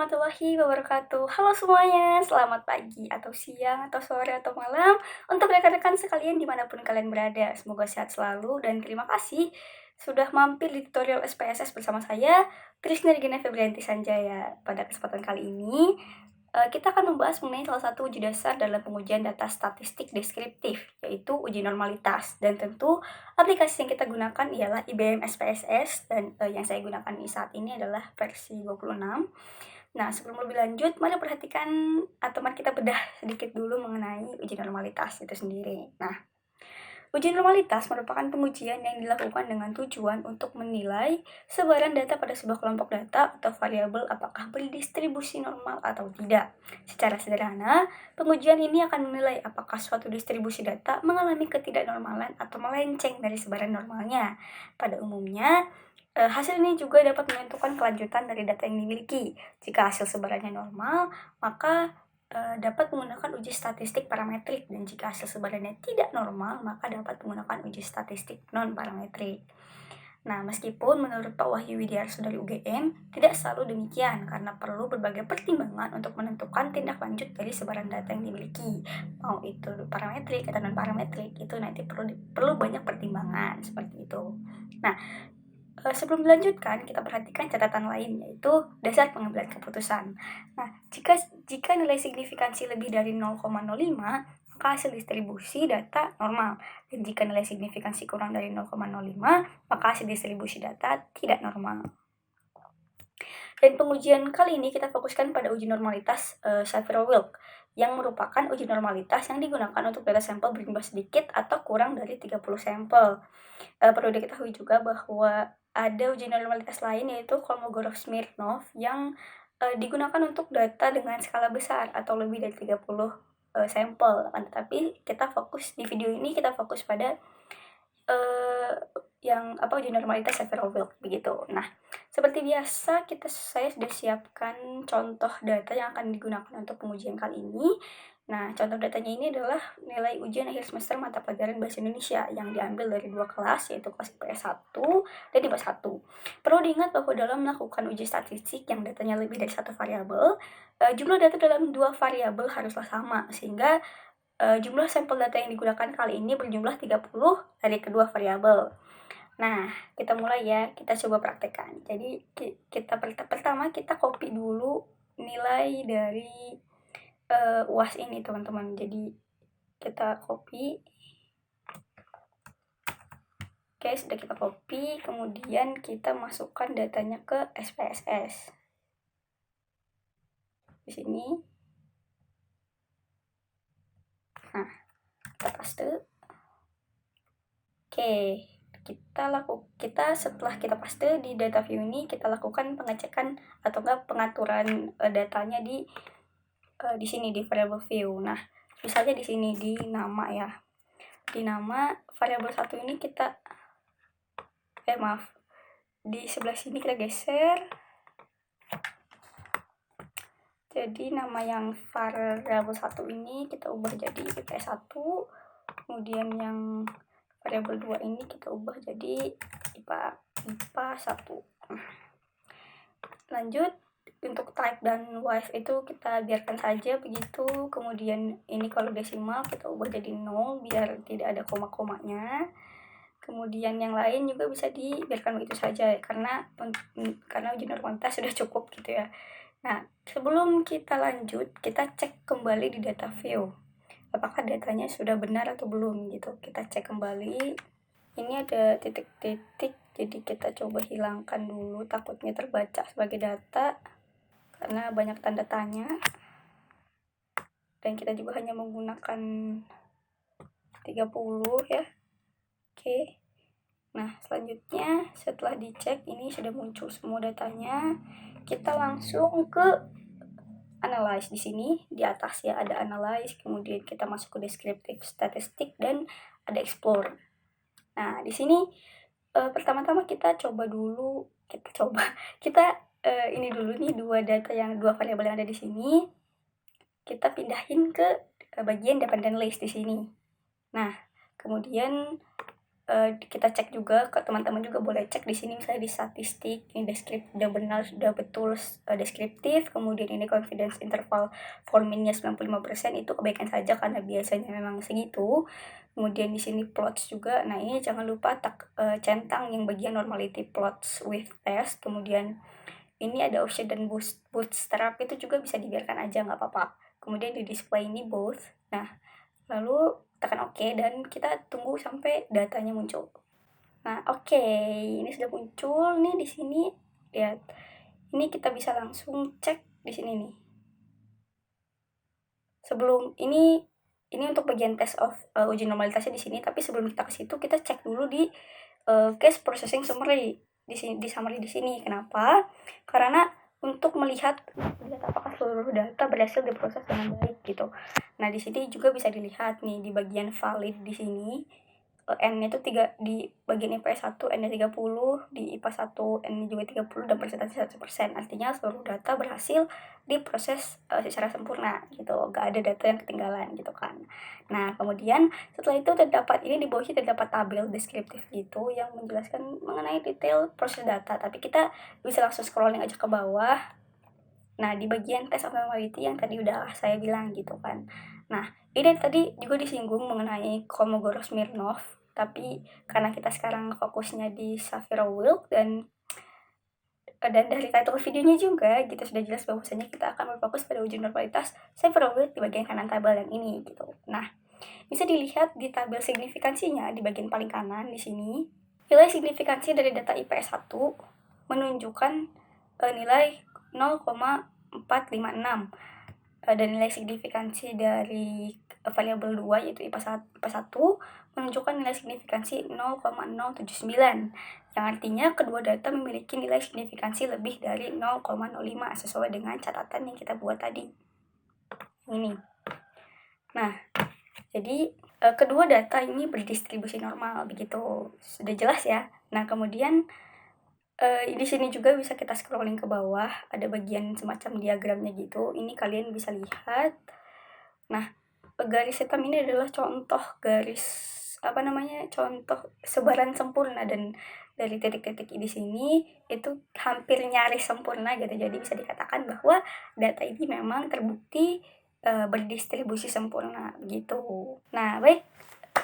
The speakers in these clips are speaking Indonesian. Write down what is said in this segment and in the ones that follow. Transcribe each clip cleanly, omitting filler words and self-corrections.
warahmatullahi wabarakatuh. Halo semuanya, selamat pagi atau siang atau sore atau malam untuk rekan-rekan sekalian dimanapun kalian berada. Semoga sehat selalu dan terima kasih sudah mampir di tutorial SPSS bersama saya, Trisna Regina Febrianti Sanjaya. Pada kesempatan kali ini, kita akan membahas mengenai salah satu uji dasar dalam pengujian data statistik deskriptif, yaitu uji normalitas. Dan tentu aplikasi yang kita gunakan ialah IBM SPSS dan yang saya gunakan saat ini adalah versi 26. Nah, sebelum lebih lanjut, mari perhatikan atau mari kita bedah sedikit dulu mengenai uji normalitas itu sendiri. Nah, uji normalitas merupakan pengujian yang dilakukan dengan tujuan untuk menilai sebaran data pada sebuah kelompok data atau variabel apakah berdistribusi normal atau tidak. Secara sederhana, pengujian ini akan menilai apakah suatu distribusi data mengalami ketidaknormalan atau melenceng dari sebaran normalnya. Pada umumnya, hasil ini juga dapat menentukan kelanjutan dari data yang dimiliki. Jika hasil sebarannya normal, maka dapat menggunakan uji statistik parametrik, dan jika hasil sebarannya tidak normal, maka dapat menggunakan uji statistik non-parametrik. Nah, meskipun menurut Pak Wahyu Widiarso dari UGM, tidak selalu demikian karena perlu berbagai pertimbangan untuk menentukan tindak lanjut dari sebaran data yang dimiliki. Mau itu parametrik atau non-parametrik, itu nanti perlu banyak pertimbangan seperti itu. Nah, sebelum dilanjutkan, kita perhatikan catatan lain, yaitu dasar pengambilan keputusan. Nah, jika nilai signifikansi lebih dari 0,05, maka hasil distribusi data normal. Dan jika nilai signifikansi kurang dari 0,05, maka hasil distribusi data tidak normal. Dan pengujian kali ini kita fokuskan pada uji normalitas Shapiro-Wilk, yang merupakan uji normalitas yang digunakan untuk data sampel berjumlah sedikit atau kurang dari 30 sampel. Perlu diketahui juga bahwa ada uji normalitas lain, yaitu Kolmogorov-Smirnov, yang digunakan untuk data dengan skala besar atau lebih dari 30 sampel. Tetapi di video ini kita fokus pada uji normalitas Shapiro-Wilk begitu. Nah, seperti biasa saya sudah siapkan contoh data yang akan digunakan untuk pengujian kali ini. Nah, contoh datanya ini adalah nilai ujian akhir semester mata pelajaran Bahasa Indonesia yang diambil dari 2 kelas, yaitu kelas IPS 1 dan IPA 1. Perlu diingat bahwa dalam melakukan uji statistik yang datanya lebih dari satu variabel, jumlah data dalam 2 variabel haruslah sama, sehingga jumlah sampel data yang digunakan kali ini berjumlah 30 dari kedua variabel. Nah, kita mulai ya, kita coba praktekkan. Jadi, pertama kita copy dulu nilai dari UAS ini, teman-teman. Jadi, kita copy. Oke, sudah kita copy, kemudian kita masukkan datanya ke SPSS. Di sini. Nah, kita paste. Oke, kita setelah kita paste di data view ini, kita lakukan pengecekan atau enggak pengaturan datanya di sini di variable view. Nah, misalnya di sini di nama ya. Di nama variabel 1 ini di sebelah sini kita geser. Jadi nama yang variabel 1 ini kita ubah jadi IPS 1. Kemudian yang variabel 2 ini kita ubah jadi IPA 1. Lanjut, untuk type dan wife itu kita biarkan saja begitu. Kemudian ini kalau desimal kita ubah jadi 0 biar tidak ada koma-komanya. Kemudian yang lain juga bisa dibiarkan begitu saja karena uji normalitas sudah cukup gitu ya. Nah, sebelum kita lanjut, kita cek kembali di data view apakah datanya sudah benar atau belum gitu. Kita cek kembali. Ini ada titik-titik, jadi kita coba hilangkan dulu, takutnya terbaca sebagai data karena banyak tanda tanya. Dan kita juga hanya menggunakan 30 ya. Oke. Nah, selanjutnya setelah dicek ini sudah muncul semua datanya, kita langsung ke analyze. Di sini di atas ya ada analyze, kemudian kita masuk ke descriptive statistik dan ada explore. Nah, di sini pertama-tama kita ini dulu nih dua variabel yang ada di sini. Kita pindahin ke bagian dependent list di sini. Nah, kemudian kita cek juga, ke teman-teman juga boleh cek di sini misalnya di statistik, ini udah benar, sudah betul deskriptif, kemudian ini confidence interval for min-nya 95% itu kebaikan saja karena biasanya memang segitu. Kemudian di sini plots juga. Nah, ini jangan lupa centang yang bagian normality plots with test. Kemudian ini ada option dan bootstrap itu juga bisa dibiarkan aja, nggak apa-apa. Kemudian di display ini both. Nah, lalu tekan OK dan kita tunggu sampai datanya muncul. Nah, oke, ini sudah muncul nih di sini. Lihat. Ini kita bisa langsung cek di sini nih. Sebelum ini untuk bagian test of uji normalitasnya di sini, tapi sebelum kita ke situ kita cek dulu di case processing summary di sini, di summary di sini. Kenapa? Karena untuk melihat apakah seluruh data berhasil diproses dengan baik gitu. Nah, di sini juga bisa dilihat nih di bagian valid di sini. N-nya itu 3 di bagian IPS 1, N-nya 30, di IPA 1, N-nya juga 30 dan persentase 100%. Artinya seluruh data berhasil diproses secara sempurna gitu. Gak ada data yang ketinggalan gitu kan. Nah, kemudian setelah itu terdapat ini di bawahnya terdapat tabel deskriptif gitu yang menjelaskan mengenai detail proses data. Tapi kita bisa langsung scrolling aja ke bawah. Nah, di bagian test of normality yang tadi udah saya bilang gitu kan. Nah, ini tadi juga disinggung mengenai Kolmogorov-Smirnov, tapi karena kita sekarang fokusnya di Sapir-Whorf dan dari title videonya juga gitu sudah jelas bahwasanya kita akan berfokus pada uji normalitas Sapir-Whorf di bagian kanan tabel yang ini gitu. Nah, bisa dilihat di tabel signifikansinya di bagian paling kanan di sini. Nilai signifikansi dari data IPS 1 menunjukkan nilai 0,456 dan nilai signifikansi dari variabel 2 yaitu IPA 1 menunjukkan nilai signifikansi 0,079 yang artinya kedua data memiliki nilai signifikansi lebih dari 0,05 sesuai dengan catatan yang kita buat tadi ini. Nah, jadi kedua data ini berdistribusi normal begitu, sudah jelas ya. Nah, kemudian di sini juga bisa kita scrolling ke bawah, ada bagian semacam diagramnya gitu. Ini kalian bisa lihat. Nah, garis hitam ini adalah contoh contoh sebaran sempurna, dan dari titik-titik di sini itu hampir nyaris sempurna gitu. Jadi bisa dikatakan bahwa data ini memang terbukti berdistribusi sempurna gitu. Nah, baik.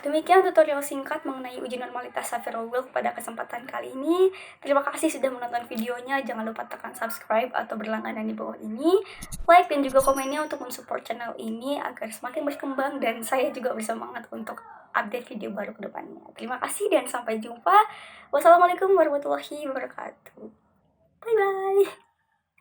Demikian tutorial singkat mengenai uji normalitas Sapir-Whorf pada kesempatan kali ini. Terima kasih sudah menonton videonya. Jangan lupa tekan subscribe atau berlangganan di bawah ini. Like dan juga komennya untuk mensupport channel ini agar semakin berkembang dan saya juga bersemangat untuk update video baru ke depannya. Terima kasih dan sampai jumpa. Wassalamualaikum warahmatullahi wabarakatuh. Bye-bye.